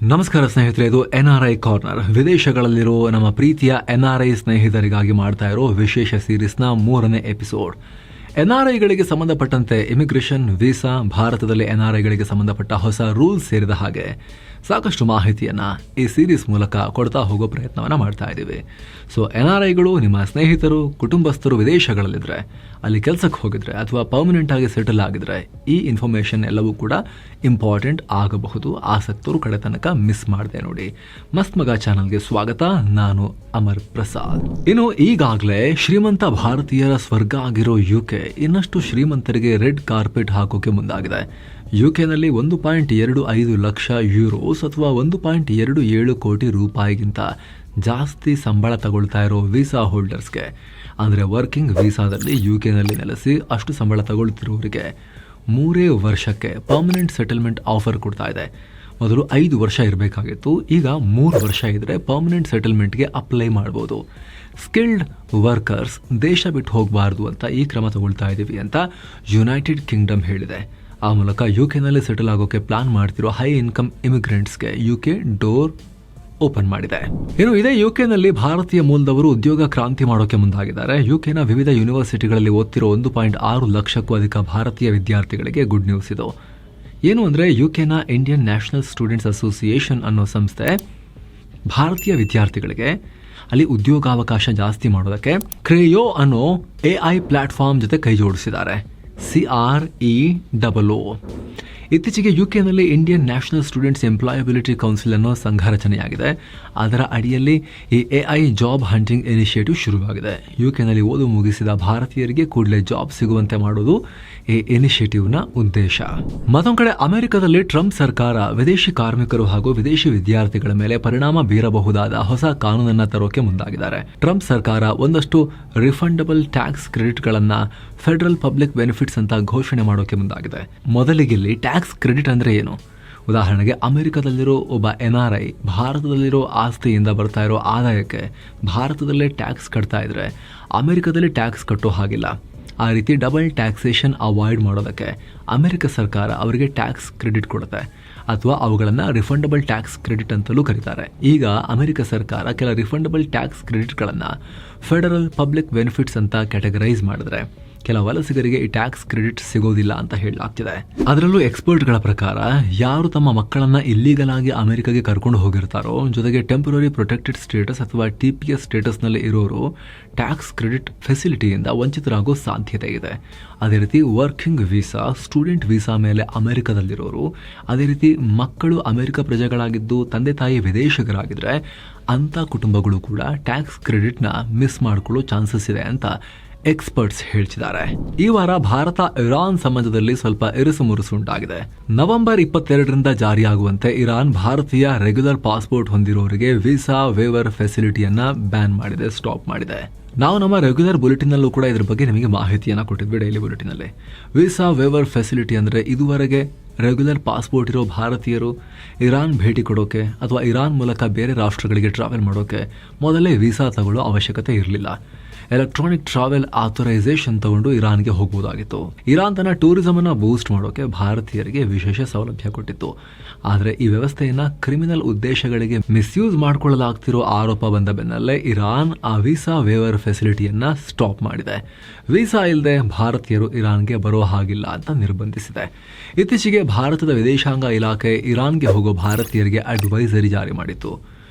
ನಮಸ್ಕಾರ ಸ್ನೇಹಿತರೆ, ಇದು NRI ಕಾರ್ನರ್. ವಿದೇಶಗಳಲ್ಲಿರೋ ನಮ್ಮ ಪ್ರೀತಿಯ NRI ಸ್ನೇಹಿತರಿಗಾಗಿ ಮಾಡ್ತಾ ಇರೋ ವಿಶೇಷ ಸೀರೀಸ್ನ 3ನೇ ಎಪಿಸೋಡ್. NRIಗಳಿಗೆ ಸಂಬಂಧಪಟ್ಟಂತೆ ಇಮಿಗ್ರೇಷನ್, ವೀಸಾ, ಭಾರತದಲ್ಲಿ NRIಗಳಿಗೆ ಸಂಬಂಧಪಟ್ಟ ಹೊಸ ರೂಲ್ಸ್ ಸೇರಿದ ಹಾಗೆ ಸಾಕಷ್ಟು ಮಾಹಿತಿಯನ್ನ ಈ ಸೀರೀಸ್ ಮೂಲಕ ಕೊಡ್ತಾ ಹೋಗೋ ಪ್ರಯತ್ನವನ್ನ ಮಾಡ್ತಾ ಇದ್ದೀವಿ. ಸೊ NRIಗಳು ನಿಮ್ಮ ಸ್ನೇಹಿತರು, ಕುಟುಂಬಸ್ಥರು ವಿದೇಶಗಳಲ್ಲಿದ್ರೆ, ಅಲ್ಲಿ ಕೆಲಸಕ್ಕೆ ಹೋಗಿದ್ರೆ ಅಥವಾ ಪರ್ಮನೆಂಟ್ ಆಗಿ ಸೆಟಲ್ ಆಗಿದ್ರೆ ಈ ಇನ್ಫಾರ್ಮೇಶನ್ ಎಲ್ಲವೂ ಕೂಡ ಇಂಪಾರ್ಟೆಂಟ್ ಆಗಬಹುದು. ಆಸಕ್ತರು ಕಡೆ ತನಕ ಮಿಸ್ ಮಾಡದೆ ನೋಡಿ. ಮಸ್ತ್ ಮಗ ಚಾನಲ್ಗೆ ಸ್ವಾಗತ. ನಾನು ಅಮರ್ ಪ್ರಸಾದ್. ಇನ್ನು ಈಗಾಗಲೇ ಶ್ರೀಮಂತ ಭಾರತೀಯರ ಸ್ವರ್ಗ ಆಗಿರೋ UK ಇನ್ನಷ್ಟು ಶ್ರೀಮಂತರಿಗೆ ರೆಡ್ ಕಾರ್ಪೆಟ್ ಹಾಕೋಕೆ ಮುಂದಾಗಿದೆ. UKನಲ್ಲಿ 1.25 ಲಕ್ಷ ಯೂರೋಸ್ ಅಥವಾ 1.27 ಕೋಟಿ ರೂಪಾಯಿಗಿಂತ ಜಾಸ್ತಿ ಸಂಬಳ ತಗೊಳ್ತಾ ಇರೋ ವೀಸಾ ಹೋಲ್ಡರ್ಸ್ಗೆ, ಅಂದರೆ ವರ್ಕಿಂಗ್ ವೀಸಾದಲ್ಲಿ UKನಲ್ಲಿ ನೆಲೆಸಿ ಅಷ್ಟು ಸಂಬಳ ತಗೊಳ್ತಿರೋರಿಗೆ 3 ವರ್ಷಕ್ಕೆ ಪರ್ಮನೆಂಟ್ ಸೆಟಲ್ಮೆಂಟ್ ಆಫರ್ ಕೊಡ್ತಾ ಇದೆ. ಮೊದಲು 5 ವರ್ಷ ಇರಬೇಕಾಗಿತ್ತು, ಈಗ 3 ವರ್ಷ ಇದ್ರೆ ಪರ್ಮನೆಂಟ್ ಸೆಟಲ್ಮೆಂಟ್ಗೆ ಅಪ್ಲೈ ಮಾಡ್ಬೋದು. ಸ್ಕಿಲ್ಡ್ ವರ್ಕರ್ಸ್ ದೇಶ ಬಿಟ್ಟು ಹೋಗಬಾರ್ದು ಅಂತ ಈ ಕ್ರಮ ತಗೊಳ್ತಾ ಇದ್ದೀವಿ ಅಂತ ಯುನೈಟೆಡ್ ಕಿಂಗ್ಡಮ್ ಹೇಳಿದೆ. ಆ ಮೂಲಕ UKನಲ್ಲಿ ಸೆಟಲ್ ಆಗೋಕೆ ಪ್ಲಾನ್ ಮಾಡ್ತಿರೋ ಹೈ ಇನ್ಕಮ್ ಇಮಿಗ್ರೆಂಟ್ಸ್ಗೆ UK ಡೋರ್ ಓಪನ್ ಮಾಡಿದೆ. ಇನ್ನು ಇದೇ UKನಲ್ಲಿ ಭಾರತೀಯ ಮೂಲದವರು ಉದ್ಯೋಗ ಕ್ರಾಂತಿ ಮಾಡೋಕೆ ಮುಂದಾಗಿದ್ದಾರೆ. UKನ ವಿವಿಧ ಯೂನಿವರ್ಸಿಟಿಗಳಲ್ಲಿ ಓದ್ತಿರೋ 1.6 ಲಕ್ಷಕ್ಕೂ ಅಧಿಕ ಭಾರತೀಯ ವಿದ್ಯಾರ್ಥಿಗಳಿಗೆ ಗುಡ್ ನ್ಯೂಸ್ ಇದು. ಏನು ಅಂದರೆ, UKನ ಇಂಡಿಯನ್ ನ್ಯಾಷನಲ್ ಸ್ಟೂಡೆಂಟ್ಸ್ ಅಸೋಸಿಯೇಷನ್ ಅನ್ನೋ ಸಂಸ್ಥೆ ಭಾರತೀಯ ವಿದ್ಯಾರ್ಥಿಗಳಿಗೆ ಅಲ್ಲಿ ಉದ್ಯೋಗಾವಕಾಶ ಜಾಸ್ತಿ ಮಾಡೋದಕ್ಕೆ ಕ್ರೇಯೋ ಅನ್ನೋ AI ಪ್ಲಾಟ್ಫಾರ್ಮ್ ಜೊತೆ ಕೈ ಜೋಡಿಸಿದ್ದಾರೆ. CREOO. ಇತ್ತೀಚೆಗೆ UKನಲ್ಲಿ Indian National Students Employability Council ಅನ್ನೋ ಸಂಘ ರಚನೆಯಾಗಿದೆ. ಅದರ ಅಡಿಯಲ್ಲಿ ಈ AI ಜಾಬ್ ಹಂಟಿಂಗ್ ಇನಿಷಿಯೇಟಿವ್ ಶುರುವಾಗಿದೆ. UKನಲ್ಲಿ ಓದು ಮುಗಿಸಿದ ಭಾರತೀಯರಿಗೆ ಕೂಡಲೇ ಜಾಬ್ ಸಿಗುವಂತೆ ಮಾಡೋದು ಈ ಇನಿಷಿಯೇಟಿವ್ನ ಉದ್ದೇಶ. ಮತ್ತೊಂದು ಕಡೆ ಅಮೆರಿಕದಲ್ಲಿ ಟ್ರಂಪ್ ಸರ್ಕಾರ ವಿದೇಶಿ ಕಾರ್ಮಿಕರು ಹಾಗೂ ವಿದೇಶಿ ವಿದ್ಯಾರ್ಥಿಗಳ ಮೇಲೆ ಪರಿಣಾಮ ಬೀರಬಹುದಾದ ಹೊಸ ಕಾನೂನನ್ನ ತರೋಕೆ ಮುಂದಾಗಿದ್ದಾರೆ. ಟ್ರಂಪ್ ಸರ್ಕಾರ ಒಂದಷ್ಟು ರಿಫಂಡಬಲ್ ಟ್ಯಾಕ್ಸ್ ಕ್ರೆಡಿಟ್ಗಳನ್ನ ಫೆಡರಲ್ ಪಬ್ಲಿಕ್ ಬೆನಿಫಿಟ್ಸ್ ಅಂತ ಘೋಷಣೆ ಮಾಡೋಕೆ ಮುಂದಾಗಿದೆ. ಮೊದಲಿಗೆ ಇಲ್ಲಿ ಟ್ಯಾಕ್ಸ್ ಕ್ರೆಡಿಟ್ ಅಂದ್ರೆ ಏನು? ಉದಾಹರಣೆಗೆ, ಅಮೆರಿಕದಲ್ಲಿರೋ ಒಬ್ಬ NRI ಭಾರತದಲ್ಲಿರೋ ಆಸ್ತಿಯಿಂದ ಬರ್ತಾ ಇರೋ ಆದಾಯಕ್ಕೆ ಭಾರತದಲ್ಲೇ ಟ್ಯಾಕ್ಸ್ ಕಟ್ತಾ ಇದ್ರೆ ಅಮೆರಿಕದಲ್ಲಿ ಟ್ಯಾಕ್ಸ್ ಕಟ್ಟೋ ಹಾಗಿಲ್ಲ. ಆ ರೀತಿ ಡಬಲ್ ಟ್ಯಾಕ್ಸೇಷನ್ ಅವಾಯ್ಡ್ ಮಾಡೋದಕ್ಕೆ ಅಮೆರಿಕ ಸರ್ಕಾರ ಅವರಿಗೆ ಟ್ಯಾಕ್ಸ್ ಕ್ರೆಡಿಟ್ ಕೊಡುತ್ತೆ, ಅಥವಾ ಅವುಗಳನ್ನು ರಿಫಂಡಬಲ್ ಟ್ಯಾಕ್ಸ್ ಕ್ರೆಡಿಟ್ ಅಂತಲೂ ಕರೀತಾರೆ. ಈಗ ಅಮೆರಿಕ ಸರ್ಕಾರ ಕೆಲ ರಿಫಂಡಬಲ್ ಟ್ಯಾಕ್ಸ್ ಕ್ರೆಡಿಟ್ಗಳನ್ನು ಫೆಡರಲ್ ಪಬ್ಲಿಕ್ ಬೆನಿಫಿಟ್ಸ್ ಅಂತ ಕ್ಯಾಟಗರೈಸ್ ಮಾಡಿದ್ರೆ ಕೆಲ ವಲಸಿಗರಿಗೆ ಈ ಟ್ಯಾಕ್ಸ್ ಕ್ರೆಡಿಟ್ ಸಿಗೋದಿಲ್ಲ ಅಂತ ಹೇಳಲಾಗ್ತಿದೆ. ಅದರಲ್ಲೂ ಎಕ್ಸ್ಪರ್ಟ್ಗಳ ಪ್ರಕಾರ ಯಾರು ತಮ್ಮ ಮಕ್ಕಳನ್ನ ಇಲ್ಲೀಗಲ್ ಆಗಿ ಅಮೆರಿಕಾಗೆ ಕರ್ಕೊಂಡು ಹೋಗಿರ್ತಾರೋ, ಜೊತೆಗೆ ಟೆಂಪರರಿ ಪ್ರೊಟೆಕ್ಟೆಡ್ ಸ್ಟೇಟಸ್ ಅಥವಾ TPS ಸ್ಟೇಟಸ್ನಲ್ಲಿ ಇರೋರು ಟ್ಯಾಕ್ಸ್ ಕ್ರೆಡಿಟ್ ಫೆಸಿಲಿಟಿಯಿಂದ ವಂಚಿತರಾಗೋ ಸಾಧ್ಯತೆ ಇದೆ. ಅದೇ ರೀತಿ ವರ್ಕಿಂಗ್ ವೀಸಾ, ಸ್ಟೂಡೆಂಟ್ ವೀಸಾ ಮೇಲೆ ಅಮೆರಿಕದಲ್ಲಿರೋರು, ಅದೇ ರೀತಿ ಮಕ್ಕಳು ಅಮೆರಿಕ ಪ್ರಜೆಗಳಾಗಿದ್ದು ತಂದೆ ತಾಯಿ ವಿದೇಶಿಗರಾಗಿದ್ರೆ ಅಂಥ ಕುಟುಂಬಗಳು ಕೂಡ ಟ್ಯಾಕ್ಸ್ ಕ್ರೆಡಿಟ್ನ ಮಿಸ್ ಮಾಡ್ಕೊಳ್ಳೋ ಚಾನ್ಸಸ್ ಇದೆ ಅಂತ ಎಕ್ಸ್ಪರ್ಟ್ಸ್ ಹೇಳ್ತಿದ್ದಾರೆ. ಈ ವಾರ ಭಾರತ ಇರಾನ್ ಸಂಬಂಧದಲ್ಲಿ ಸ್ವಲ್ಪ ಇರುಸುಮುರುಸು ಉಂಟಾಗಿದೆ. ನವೆಂಬರ್ 22ರಿಂದ ಜಾರಿಯಾಗುವಂತೆ ಇರಾನ್ ಭಾರತೀಯ ರೆಗ್ಯುಲರ್ ಪಾಸ್ಪೋರ್ಟ್ ಹೊಂದಿರೋರಿಗೆ ವೀಸಾ ವೇವರ್ ಫೆಸಿಲಿಟಿಯನ್ನ ಬ್ಯಾನ್ ಮಾಡಿದೆ, ಸ್ಟಾಪ್ ಮಾಡಿದೆ. ನಾವು ನಮ್ಮ ರೆಗ್ಯುಲರ್ ಬುಲೆಟಿನ್ ನಲ್ಲೂ ಕೂಡ ಇದ್ರ ಬಗ್ಗೆ ನಿಮಗೆ ಮಾಹಿತಿಯನ್ನ ಕೊಟ್ಟಿದ್ವಿ. ಡೈಲಿ ಬುಲೆಟಿನ್ ಅಲ್ಲಿ ವೀಸಾ ವೇವರ್ ಫೆಸಿಲಿಟಿ ಅಂದ್ರೆ, ಇದುವರೆಗೆ ರೆಗ್ಯುಲರ್ ಪಾಸ್ಪೋರ್ಟ್ ಇರೋ ಭಾರತೀಯರು ಇರಾನ್ ಭೇಟಿ ಕೊಡೋಕೆ ಅಥವಾ ಇರಾನ್ ಮೂಲಕ ಬೇರೆ ರಾಷ್ಟ್ರಗಳಿಗೆ ಟ್ರಾವೆಲ್ ಮಾಡೋಕೆ ಮೊದಲೇ ವೀಸಾ ತಗೊಳ್ಳೋ ಅವಶ್ಯಕತೆ ಇರಲಿಲ್ಲ. ಎಲೆಕ್ಟ್ರಾನಿಕ್ ಟ್ರಾವೆಲ್ ಆಥರೈಸೇಷನ್ ತಗೊಂಡು ಇರಾನ್ಗೆ ಹೋಗಬಹುದಾಗಿತ್ತು. ಇರಾನ್ ತನ್ನ ಟೂರಿಸಂ ಅನ್ನ ಬೂಸ್ಟ್ ಮಾಡೋಕೆ ಭಾರತೀಯರಿಗೆ ವಿಶೇಷ ಸೌಲಭ್ಯ ಕೊಟ್ಟಿತ್ತು. ಆದರೆ ಈ ವ್ಯವಸ್ಥೆಯನ್ನ ಕ್ರಿಮಿನಲ್ ಉದ್ದೇಶಗಳಿಗೆ ಮಿಸ್ಯೂಸ್ ಮಾಡಿಕೊಳ್ಳಲಾಗ್ತಿರೋ ಆರೋಪ ಬಂದ ಬೆನ್ನಲ್ಲೇ ಇರಾನ್ ಆ ವೀಸಾ ವೇವರ್ ಫೆಸಿಲಿಟಿಯನ್ನ ಸ್ಟಾಪ್ ಮಾಡಿದೆ. ವೀಸಾ ಇಲ್ಲದೆ ಭಾರತೀಯರು ಇರಾನ್ಗೆ ಬರೋ ಹಾಗಿಲ್ಲ ಅಂತ ನಿರ್ಬಂಧಿಸಿದೆ. ಇತ್ತೀಚೆಗೆ ಭಾರತದ ವಿದೇಶಾಂಗ ಇಲಾಖೆ ಇರಾನ್ಗೆ ಹೋಗೋ ಭಾರತೀಯರಿಗೆ ಅಡ್ವೈಸರಿ ಜಾರಿ ಮಾಡಿತ್ತು.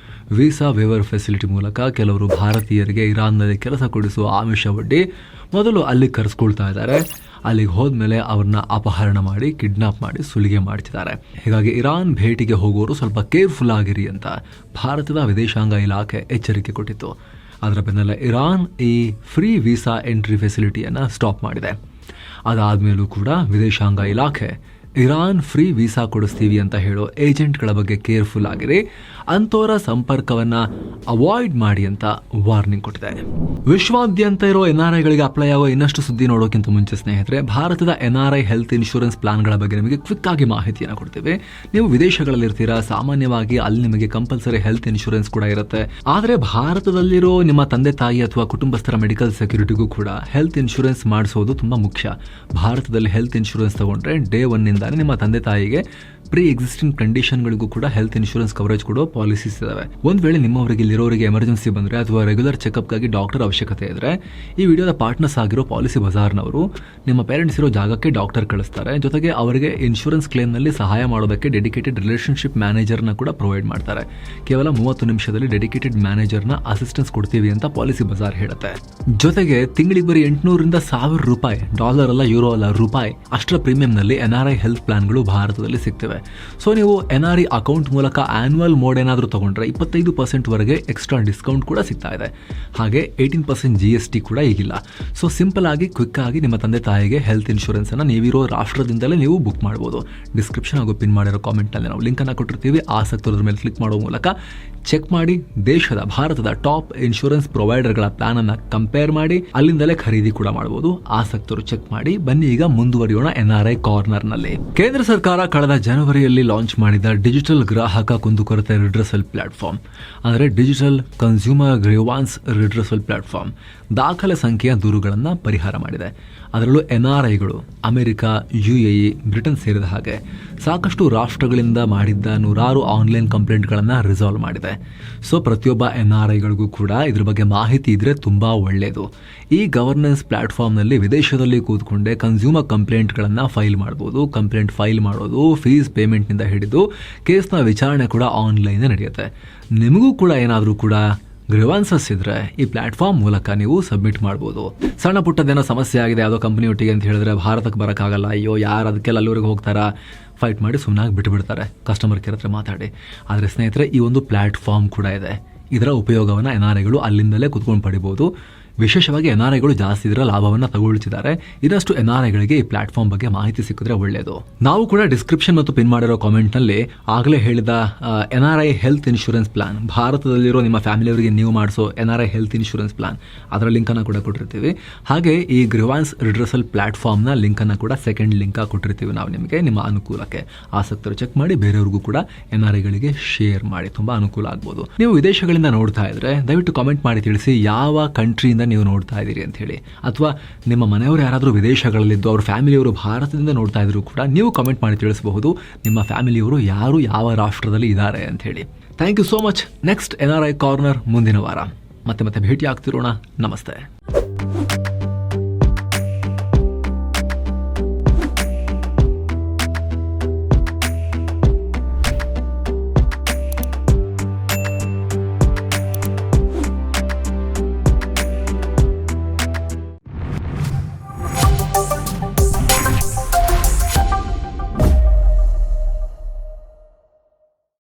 ವೀಸಾ ವೇವರ್ ಫೆಸಿಲಿಟಿ ಮೂಲಕ ಕೆಲವರು ಭಾರತೀಯರಿಗೆ ಇರಾನ್ನಲ್ಲಿ ಕೆಲಸ ಕೊಡಿಸುವ ಆಮಿಷವೊಡ್ಡಿ ಮೊದಲು ಅಲ್ಲಿಗೆ ಕರೆಸ್ಕೊಳ್ತಾ ಇದ್ದಾರೆ. ಅಲ್ಲಿಗೆ ಹೋದ್ಮೇಲೆ ಅವ್ರನ್ನ ಅಪಹರಣ ಮಾಡಿ, ಕಿಡ್ನಾಪ್ ಮಾಡಿ ಸುಲಿಗೆ ಮಾಡ್ತಿದ್ದಾರೆ. ಹೀಗಾಗಿ ಇರಾನ್ ಭೇಟಿಗೆ ಹೋಗೋರು ಸ್ವಲ್ಪ ಕೇರ್ಫುಲ್ ಆಗಿರಿ ಅಂತ ಭಾರತದ ವಿದೇಶಾಂಗ ಇಲಾಖೆ ಎಚ್ಚರಿಕೆ ಕೊಟ್ಟಿತ್ತು. ಅದರ ಬೆನ್ನಲ್ಲೇ ಇರಾನ್ ಈ ಫ್ರೀ ವೀಸಾ ಎಂಟ್ರಿ ಫೆಸಿಲಿಟಿಯನ್ನು ಸ್ಟಾಪ್ ಮಾಡಿದೆ. ಅದಾದ್ಮೇಲೂ ಕೂಡ ವಿದೇಶಾಂಗ ಇಲಾಖೆ ಇರಾನ್ ಫ್ರೀ ವೀಸಾ ಕೊಡಿಸ್ತೀವಿ ಅಂತ ಹೇಳೋ ಏಜೆಂಟ್ಗಳ ಬಗ್ಗೆ ಕೇರ್ಫುಲ್ ಆಗಿರಿ, ಅಂಥವರ ಸಂಪರ್ಕವನ್ನ ಅವಾಯ್ಡ್ ಮಾಡಿ ಅಂತ ವಾರ್ನಿಂಗ್ ಕೊಟ್ಟಿದೆ. ವಿಶ್ವಾದ್ಯಂತ ಇರೋ NRIಗಳಿಗೆ ಅಪ್ಲೈ ಆಗೋ ಇನ್ನಷ್ಟು ಸುದ್ದಿ ನೋಡೋಕ್ಕಿಂತ ಮುಂಚೆ ಸ್ನೇಹಿತರೆ, ಭಾರತದ NRI ಹೆಲ್ತ್ ಇನ್ಶೂರೆನ್ಸ್ ಪ್ಲಾನ್ಗಳ ಬಗ್ಗೆ ನಿಮಗೆ ಕ್ವಿಕ್ ಆಗಿ ಮಾಹಿತಿಯನ್ನು ಕೊಡ್ತೀವಿ. ನೀವು ವಿದೇಶಗಳಲ್ಲಿರ್ತೀರಾ, ಸಾಮಾನ್ಯವಾಗಿ ಅಲ್ಲಿ ನಿಮಗೆ ಕಂಪಲ್ಸರಿ ಹೆಲ್ತ್ ಇನ್ಶೂರೆನ್ಸ್ ಕೂಡ ಇರುತ್ತೆ. ಆದರೆ ಭಾರತದಲ್ಲಿರೋ ನಿಮ್ಮ ತಂದೆ ತಾಯಿ ಅಥವಾ ಕುಟುಂಬಸ್ಥರ ಮೆಡಿಕಲ್ ಸೆಕ್ಯೂರಿಟಿಗೂ ಕೂಡ ಹೆಲ್ತ್ ಇನ್ಶೂರೆನ್ಸ್ ಮಾಡಿಸೋದು ತುಂಬಾ ಮುಖ್ಯ. ಭಾರತದಲ್ಲಿ ಹೆಲ್ತ್ ಇನ್ಶೂರೆನ್ಸ್ ತಗೊಂಡ್ರೆ ಡೇ 1 ನಿಮ್ಮ ತಂದೆ ತಾಯಿಗೆ ಪ್ರೀ ಎಕ್ಸಿಸ್ಟಿಂಗ್ ಕಂಡೀಷನ್ಗಳಿಗೂ ಕೂಡ ಹೆಲ್ತ್ ಇನ್ಶೂರೆನ್ಸ್ ಕವರೇಜ್ ಕೊಡೋ ಪಾಲಿಸೀಸ್ ಇದಾವೆ. ಒಂದ್ ವೇಳೆ ನಿಮ್ಮವರಿಗೆ ಇಲ್ಲಿರೋರಿಗೆ ಎಮರ್ಜೆನ್ಸಿ ಬಂದ್ರೆ ಅಥವಾ ರೆಗ್ಯುಲರ್ ಚೆಕಪ್ಗಾಗಿ ಡಾಕ್ಟರ್ ಅವಶ್ಯಕತೆ ಇದ್ರೆ ಈ ವಿಡಿಯೋದ ಪಾರ್ಟ್ನರ್ಸ್ ಆಗಿರೋ ಪಾಲಿಸಿ ಬಜಾರ್ನವರು ನಿಮ್ಮ ಪೇರೆಂಟ್ಸ್ ಇರೋ ಜಾಗಕ್ಕೆ ಡಾಕ್ಟರ್ ಕಳಿಸ್ತಾರೆ. ಜೊತೆಗೆ ಅವರಿಗೆ ಇನ್ಶೂರೆನ್ಸ್ ಕ್ಲೇಮ್ ನಲ್ಲಿ ಸಹಾಯ ಮಾಡೋದಕ್ಕೆ ಡೆಡಿಕೇಟೆಡ್ ರಿಲೇಶನ್ಶಿಪ್ ಮ್ಯಾನೇಜರ್ನ ಕೂಡ ಪ್ರೊವೈಡ್ ಮಾಡ್ತಾರೆ. ಕೇವಲ 30 ನಿಮಿಷದಲ್ಲಿ ಡೆಡಿಕೇಟೆಡ್ ಮ್ಯಾನೇಜರ್ನ ಅಸಿಸ್ಟೆನ್ಸ್ ಕೊಡ್ತೀವಿ ಅಂತ ಪಾಲಿಸಿ ಬಜಾರ್ ಹೇಳುತ್ತೆ. ಜೊತೆಗೆ ತಿಂಗಳಿಗೆ ಬರೀ 800 ರಿಂದ 1000 ರೂಪಾಯಿ, ಡಾಲರ್ ಅಲ್ಲ, ಯೂರೋ ಅಲ್ಲ, ರೂಪಾಯಿ ಅಷ್ಟರ ಪ್ರೀಮಿಯಂ ನಲ್ಲಿ NRI ಹೆಲ್ತ್ ಪ್ಲಾನ್ಗಳು ಭಾರತದಲ್ಲಿ ಸಿಗ್ತವೆ. ಸೊ ನೀವು NRI ಅಕೌಂಟ್ ಮೂಲಕ ಆನ್ಯುವಲ್ ಮೋಡ್ ಏನಾದರೂ ತಗೊಂಡ್ರೆ 25% ವರೆಗೆ ಎಕ್ಸ್ಟ್ರಾ ಡಿಸ್ಕೌಂಟ್ ಕೂಡ ಸಿಗ್ತಾ ಇದೆ. ಹಾಗೆ 18% GST ಕೂಡ ಈಗಿಲ್ಲ. ಸೊ ಸಿಂಪಲ್ ಆಗಿ ಕ್ವಿಕ್ ಆಗಿ ನಿಮ್ಮ ತಂದೆ ತಾಯಿಗೆ ಹೆಲ್ತ್ ಇನ್ಶೂರೆನ್ಸ್ ಅನ್ನ ನೀವಿರೋ ರಾಷ್ಟ್ರದಿಂದಲೇ ನೀವು ಬುಕ್ ಮಾಡಬಹುದು. ಡಿಸ್ಕ್ರಿಪ್ಷನ್ ಹಾಗೂ ಪಿನ್ ಮಾಡಿರೋ ಕಾಮೆಂಟ್ ನಲ್ಲಿ ನಾವು ಲಿಂಕ್ ಅನ್ನ ಕೊಟ್ಟಿರ್ತೀವಿ. ಆಸಕ್ತರ ಮೇಲೆ ಕ್ಲಿಕ್ ಮಾಡೋ ಮೂಲಕ ಚೆಕ್ ಮಾಡಿ ಭಾರತದ ಟಾಪ್ ಇನ್ಶೂರೆನ್ಸ್ ಪ್ರೊವೈಡರ್ಗಳ ಪ್ಲಾನ್ ಅನ್ನ ಕಂಪೇರ್ ಮಾಡಿ ಅಲ್ಲಿಂದಲೇ ಖರೀದಿ ಕೂಡ ಮಾಡಬಹುದು. ಆಸಕ್ತರು ಚೆಕ್ ಮಾಡಿ. ಬನ್ನಿ ಈಗ ಮುಂದುವರಿಯೋಣ NRI ಕಾರ್ನರ್ ನಲ್ಲಿ. ಕೇಂದ್ರ ಸರ್ಕಾರ ಕಳೆದ ಜನವರಿಯಲ್ಲಿ ಲಾಂಚ್ ಮಾಡಿದ ಡಿಜಿಟಲ್ ಗ್ರಾಹಕ ಕುಂದುಕೊರತೆ ರಿಡ್ರೆಸಲ್ ಪ್ಲಾಟ್ಫಾರ್ಮ್, ಅಂದರೆ ಡಿಜಿಟಲ್ ಕನ್ಸ್ಯೂಮರ್ ಗ್ರೀವಾನ್ಸ್ ರಿಡ್ರೆಸಲ್ ಪ್ಲಾಟ್ಫಾರ್ಮ್, ದಾಖಲೆ ಸಂಖ್ಯೆಯ ದೂರುಗಳನ್ನು ಪರಿಹಾರ ಮಾಡಿದೆ. ಅದರಲ್ಲೂ NRIಗಳು ಅಮೆರಿಕ, UAE, ಬ್ರಿಟನ್ ಸೇರಿದ ಹಾಗೆ ಸಾಕಷ್ಟು ರಾಷ್ಟ್ರಗಳಿಂದ ಮಾಡಿದ್ದ 100 ಆನ್ಲೈನ್ ಕಂಪ್ಲೇಂಟ್ಗಳನ್ನು ರಿಸಾಲ್ವ್ ಮಾಡಿದೆ. ಸೊ ಪ್ರತಿಯೊಬ್ಬ NRIಗಳಿಗೂ ಕೂಡ ಇದ್ರ ಬಗ್ಗೆ ಮಾಹಿತಿ ಇದ್ರೆ ತುಂಬಾ ಒಳ್ಳೆಯದು. ಈ ಗವರ್ನೆನ್ಸ್ ಪ್ಲಾಟ್ಫಾರ್ಮ್ನಲ್ಲಿ ವಿದೇಶದಲ್ಲಿ ಕೂತ್ಕೊಂಡೆ ಕನ್ಸ್ಯೂಮರ್ ಕಂಪ್ಲೇಂಟ್ಗಳನ್ನು ಫೈಲ್ ಮಾಡ್ಬೋದು. ಕಂಪ್ಲೇಂಟ್ ಫೈಲ್ ಮಾಡೋದು, ಫೀಸ್ ಪೇಮೆಂಟ್ನಿಂದ ಹಿಡಿದು ಕೇಸ್ನ ವಿಚಾರಣೆ ಕೂಡ ಆನ್ಲೈನ್ ನಡೆಯುತ್ತೆ. ನಿಮಗೂ ಕೂಡ ಏನಾದರೂ ಕೂಡ ಗ್ರೀವಾನ್ಸಸ್ ಇದ್ರೆ ಈ ಪ್ಲಾಟ್ಫಾರ್ಮ್ ಮೂಲಕ ನೀವು ಸಬ್ಮಿಟ್ ಮಾಡ್ಬೋದು. ಸಣ್ಣ ಪುಟ್ಟದೇನೋ ಸಮಸ್ಯೆ ಆಗಿದೆ ಯಾವುದೋ ಕಂಪನಿ ಒಟ್ಟಿಗೆ ಅಂತ ಹೇಳಿದ್ರೆ ಭಾರತಕ್ಕೆ ಬರೋಕ್ಕಾಗಲ್ಲ, ಅಯ್ಯೋ ಯಾರು ಅದಕ್ಕೆಲ್ಲ ಅಲ್ಲಿವರೆಗೆ ಹೋಗ್ತಾರಾ, ಫೈಟ್ ಮಾಡಿ ಸುಮ್ಮನಾಗಿ ಬಿಟ್ಟುಬಿಡ್ತಾರೆ ಕಸ್ಟಮರ್ ಕೇರ್ ಹತ್ರ ಮಾತಾಡಿ. ಆದರೆ ಸ್ನೇಹಿತರೆ, ಈ ಒಂದು ಪ್ಲಾಟ್ಫಾರ್ಮ್ ಕೂಡ ಇದೆ. ಇದರ ಉಪಯೋಗವನ್ನು NRIಗಳು ಅಲ್ಲಿಂದಲೇ ಕುತ್ಕೊಂಡು ಪಡಿಬೋದು. ವಿಶೇಷವಾಗಿ NRIಗಳು ಜಾಸ್ತಿ ಇದರ ಲಾಭವನ್ನು ತಗೊಳ್ತಿದ್ದಾರೆ. ಇನ್ನಷ್ಟು NRIಗಳಿಗೆ ಈ ಪ್ಲಾಟ್ಫಾರ್ಮ್ ಬಗ್ಗೆ ಮಾಹಿತಿ ಸಿಕ್ಕಿದ್ರೆ ಒಳ್ಳೆಯದು. ನಾವು ಕೂಡ ಡಿಸ್ಕ್ರಿಪ್ಷನ್ ಮತ್ತು ಪಿನ್ ಮಾಡಿರೋ ಕಾಮೆಂಟ್ನಲ್ಲಿ ಆಗಲೇ ಹೇಳಿದ NRI ಹೆಲ್ತ್ ಇನ್ಶೂರೆನ್ಸ್ ಪ್ಲಾನ್, ಭಾರತದಲ್ಲಿರೋ ನಿಮ್ಮ ಫ್ಯಾಮಿಲಿಯವರಿಗೆ ನೀವು ಮಾಡಿಸೋ NRI ಹೆಲ್ತ್ ಇನ್ಶೂರೆನ್ಸ್ ಪ್ಲಾನ್, ಅದರ ಲಿಂಕನ್ನು ಕೂಡ ಕೊಟ್ಟಿರ್ತೀವಿ. ಹಾಗೆ ಈ ಗ್ರೀವಾನ್ಸ್ ರಿಡ್ರೆಸಲ್ ಪ್ಲಾಟ್ಫಾರ್ಮ್ನ ಲಿಂಕನ್ನು ಕೂಡ ಸೆಕೆಂಡ್ ಲಿಂಕ್ ಕೊಟ್ಟಿರ್ತೀವಿ ನಾವು ನಿಮಗೆ, ನಿಮ್ಮ ಅನುಕೂಲಕ್ಕೆ. ಆಸಕ್ತರು ಚೆಕ್ ಮಾಡಿ, ಬೇರೆಯವ್ರಿಗೂ ಕೂಡ NRIಗಳಿಗೆ ಶೇರ್ ಮಾಡಿ, ತುಂಬ ಅನುಕೂಲ ಆಗ್ಬೋದು. ನೀವು ವಿದೇಶಗಳಿಂದ ನೋಡ್ತಾ ಇದ್ರೆ ದಯವಿಟ್ಟು ಕಾಮೆಂಟ್ ಮಾಡಿ ತಿಳಿಸಿ ಯಾವ ಕಂಟ್ರಿಯಿಂದ ನೀವು ನೋಡ್ತಾ ಇದ್ದೀರಿ ಅಂತ ಹೇಳಿ. ಅಥವಾ ನಿಮ್ಮ ಮನೆಯವರು ಯಾರಾದರೂ ವಿದೇಶಗಳಲ್ಲಿದ್ದು ಅವ್ರ ಫ್ಯಾಮಿಲಿಯವರು ಭಾರತದಿಂದ ನೋಡ್ತಾ ಇದ್ರು ಕೂಡ ನೀವು ಕಾಮೆಂಟ್ ಮಾಡಿ ತಿಳಿಸಬಹುದು ನಿಮ್ಮ ಫ್ಯಾಮಿಲಿಯವರು ಯಾರು ಯಾವ ರಾಷ್ಟ್ರದಲ್ಲಿ ಇದ್ದಾರೆ ಅಂತ ಹೇಳಿ. Thank you so much. Next NRI corner ಮುಂದಿನ ವಾರ ಮತ್ತೆ ಭೇಟಿ ಆಗ್ತಿರೋಣ. ನಮಸ್ತೆ.